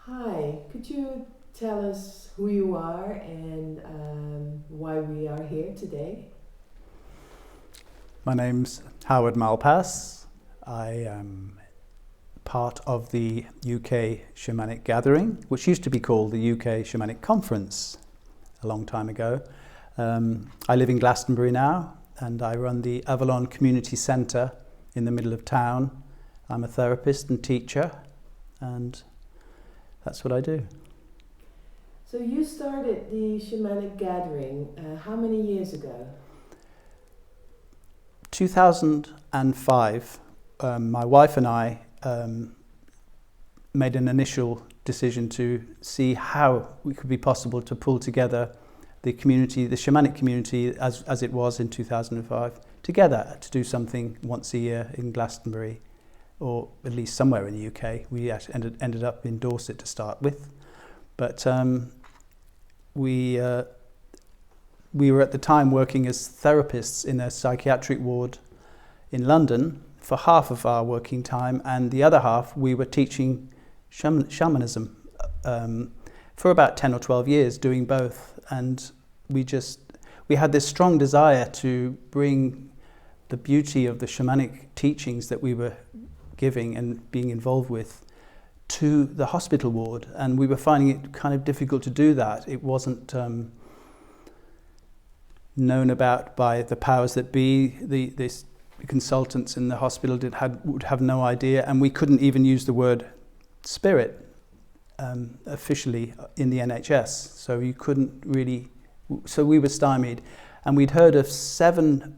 Hi, could you tell us who you are and why we are here today? My name's Howard Malpass. I am part of the UK Shamanic Gathering, which used to be called the UK Shamanic Conference a long time ago. I live in Glastonbury now, and I run the Avalon Community Centre in the middle of town. I'm a therapist and teacher, and that's what I do. So you started the Shamanic Gathering how many years ago? 2005, my wife and I made an initial decision to see how it could be possible to pull together the community, the shamanic community as it was in 2005, together to do something once a year in Glastonbury, or at least somewhere in the UK. We actually ended up in Dorset to start with, but we were at the time working as therapists in a psychiatric ward in London for half of our working time, and the other half we were teaching shamanism for about 10 or 12 years, doing both. And we had this strong desire to bring the beauty of the shamanic teachings that we were giving and being involved with to the hospital ward, and we were finding it kind of difficult to do that. It wasn't known about by the powers that be. The consultants in the hospital would have no idea, and we couldn't even use the word spirit officially in the NHS. So you couldn't really. So we were stymied, and we'd heard of 7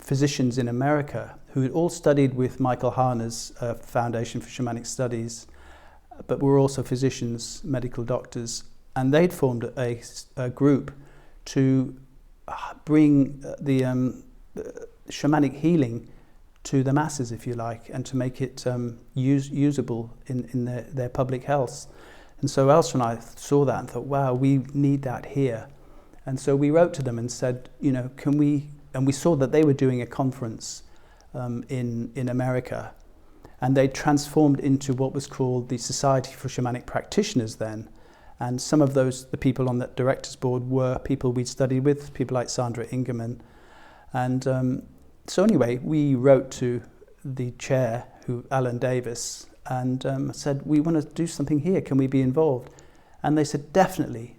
physicians in America who had all studied with Michael Harner's Foundation for Shamanic Studies, but were also physicians, medical doctors, and they'd formed a group to bring the shamanic healing to the masses, if you like, and to make it usable in their public health. And so Elsa and I saw that and thought, wow, we need that here. And so we wrote to them and said, can we, and we saw that they were doing a conference in America, and they transformed into what was called the Society for Shamanic Practitioners then. And some of the people on that director's board were people we'd studied with, people like Sandra Ingerman. And so anyway, we wrote to the chair, Alan Davis, and said, we want to do something here, can we be involved? And they said, definitely,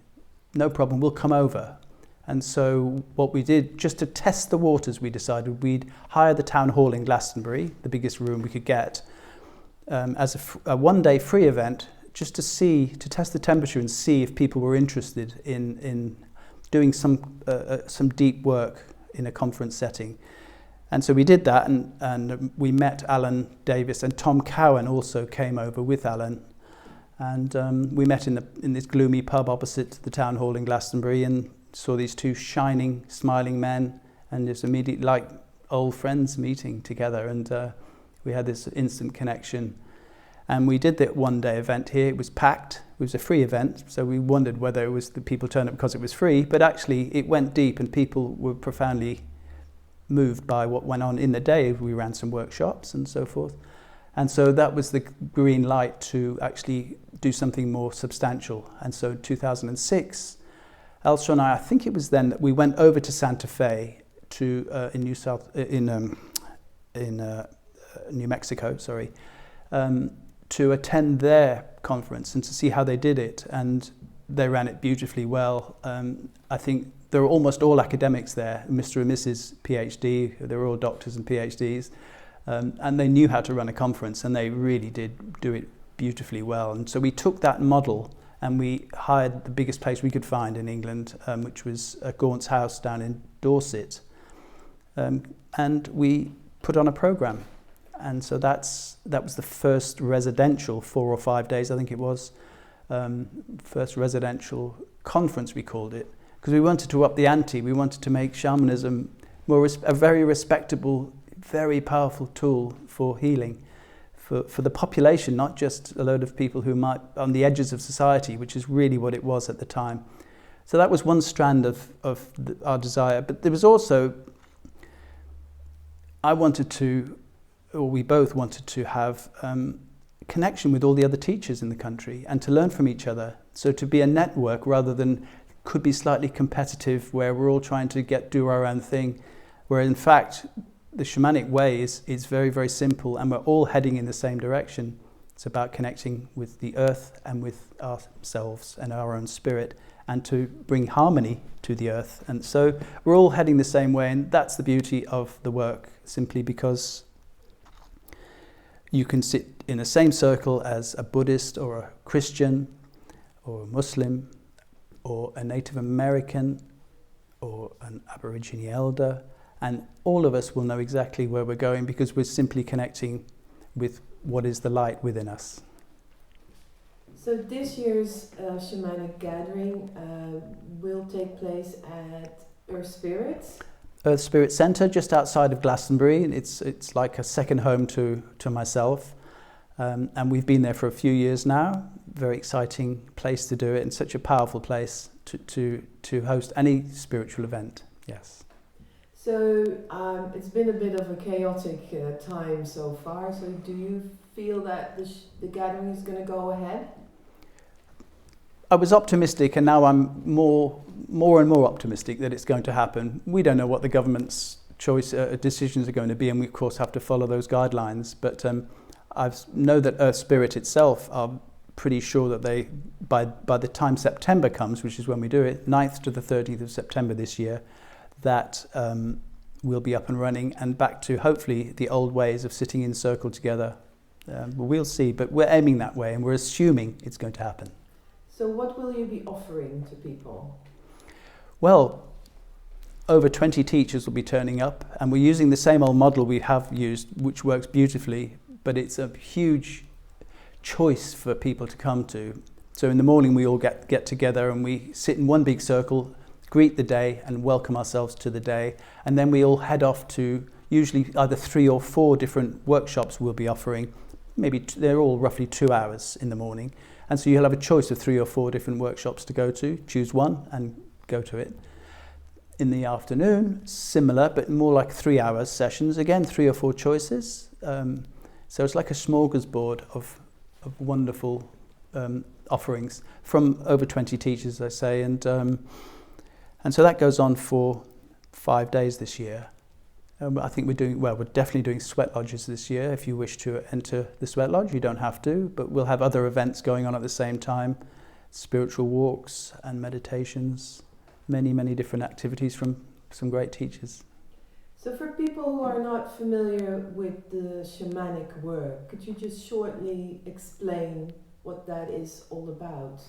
no problem, we'll come over. And so what we did, just to test the waters, we decided we'd hire the town hall in Glastonbury, the biggest room we could get, as a one-day free event, just to test the temperature and see if people were interested in doing some deep work in a conference setting. And so we did that, and we met Alan Davis, and Tom Cowan also came over with Alan. And we met in this gloomy pub opposite the town hall in Glastonbury, and saw these 2 shining, smiling men, and just immediately like old friends meeting together. And we had this instant connection. And we did that one-day event here. It was packed. It was a free event, so we wondered whether it was the people turned up because it was free. But actually, it went deep, and people were profoundly moved by what went on in the day. We ran some workshops and so forth. And so that was the green light to actually do something more substantial. And so in 2006, Elsa and I think it was then that we went over to Santa Fe in New Mexico, to attend their conference and to see how they did it. And they ran it beautifully well. I think there were almost all academics there, Mr. and Mrs. PhD, they were all doctors and PhDs, and they knew how to run a conference, and they really did do it beautifully well. And so we took that model and we hired the biggest place we could find in England, which was a Gaunt's house down in Dorset, and we put on a program. And so that was the first residential 4 or 5 days, I think it was, first residential conference we called it, because we wanted to up the ante. We wanted to make shamanism a very respectable, very powerful tool for healing, for the population, not just a load of people who might on the edges of society, which is really what it was at the time. So that was one strand of our desire. But there was also, we both wanted to have connection with all the other teachers in the country and to learn from each other. So to be a network rather than could be slightly competitive where we're all trying to do our own thing, where in fact the shamanic way is very, very simple and we're all heading in the same direction. It's about connecting with the earth and with ourselves and our own spirit and to bring harmony to the earth. And so we're all heading the same way, and that's the beauty of the work, simply because you can sit in the same circle as a Buddhist or a Christian or a Muslim or a Native American or an Aborigine elder, and all of us will know exactly where we're going because we're simply connecting with what is the light within us. So this year's shamanic gathering will take place at Earth Spirits. Earth Spirit Centre, just outside of Glastonbury. It's like a second home to myself, and we've been there for a few years now. Very exciting place to do it, and such a powerful place to host any spiritual event. Yes. So it's been a bit of a chaotic time so far. So do you feel that the gathering is going to go ahead? I was optimistic, and now I'm more and more optimistic that it's going to happen. We don't know what the government's decisions are going to be, and we of course have to follow those guidelines. But I know that Earth Spirit itself are pretty sure that they, by the time September comes, which is when we do it, 9th to the 13th of September this year, that we'll be up and running and back to hopefully the old ways of sitting in circle together. We'll see, but we're aiming that way, and we're assuming it's going to happen. So what will you be offering to people? Well, over 20 teachers will be turning up, and we're using the same old model we have used, which works beautifully, but it's a huge choice for people to come to. So in the morning we all get together and we sit in one big circle, greet the day and welcome ourselves to the day, and then we all head off to usually either 3 or 4 different workshops we'll be offering. Maybe they're all roughly 2 hours in the morning. And so you'll have a choice of 3 or 4 different workshops to go to. Choose one and go to it. In the afternoon, similar, but more like 3-hour sessions. Again, 3 or 4 choices. So it's like a smorgasbord of wonderful offerings from over 20 teachers, I say. And so that goes on for 5 days this year. I think we're definitely doing sweat lodges this year. If you wish to enter the sweat lodge, you don't have to, but we'll have other events going on at the same time, spiritual walks and meditations, many, many different activities from some great teachers. So for people who are not familiar with the shamanic work, could you just shortly explain what that is all about?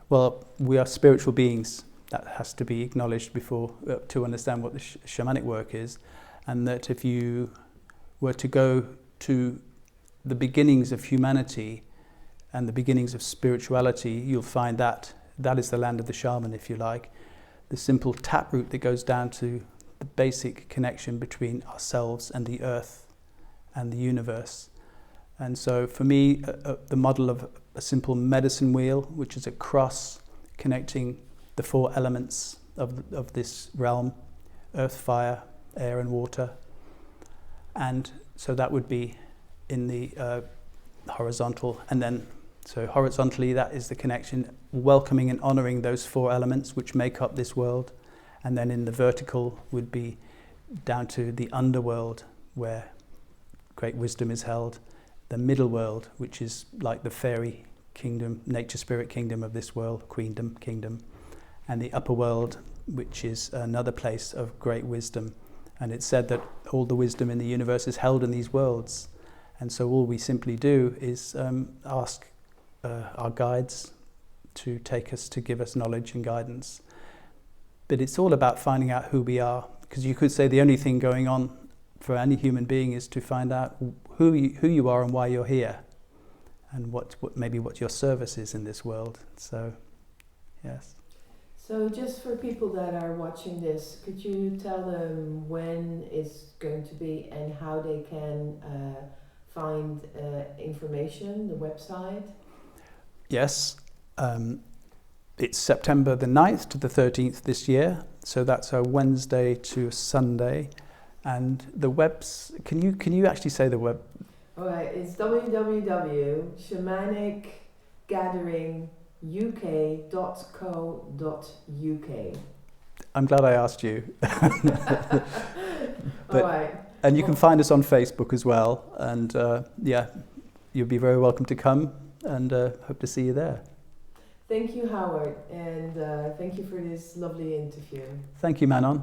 Well, we are spiritual beings. That has to be acknowledged before to understand what the shamanic work is, and that if you were to go to the beginnings of humanity and the beginnings of spirituality, you'll find that is the land of the shaman, if you like. The simple taproot that goes down to the basic connection between ourselves and the earth and the universe. And so for me, the model of a simple medicine wheel, which is a cross connecting the 4 elements of this realm, earth, fire, air and water. And so that would be in the horizontal, and then so horizontally that is the connection, welcoming and honouring those 4 elements which make up this world. And then in the vertical would be down to the underworld where great wisdom is held, the middle world, which is like the fairy kingdom, nature spirit kingdom of this world, queendom, kingdom, and the upper world, which is another place of great wisdom. And it's said that all the wisdom in the universe is held in these worlds. And so all we simply do is ask our guides to take us, to give us knowledge and guidance. But it's all about finding out who we are, because you could say the only thing going on for any human being is to find out who you are and why you're here, and what your service is in this world. So, yes. So just for people that are watching this, could you tell them when it's going to be and how they can find information, the website? Yes, it's September the 9th to the 13th this year, so that's a Wednesday to Sunday, And the webs, can you actually say the web? All right, it's www.shamanicgatheringuk.co.uk. I'm glad I asked you. All right. And you can find us on Facebook as well. And yeah, you'll be very welcome to come, and hope to see you there. Thank you, Howard, and thank you for this lovely interview. Thank you, Manon.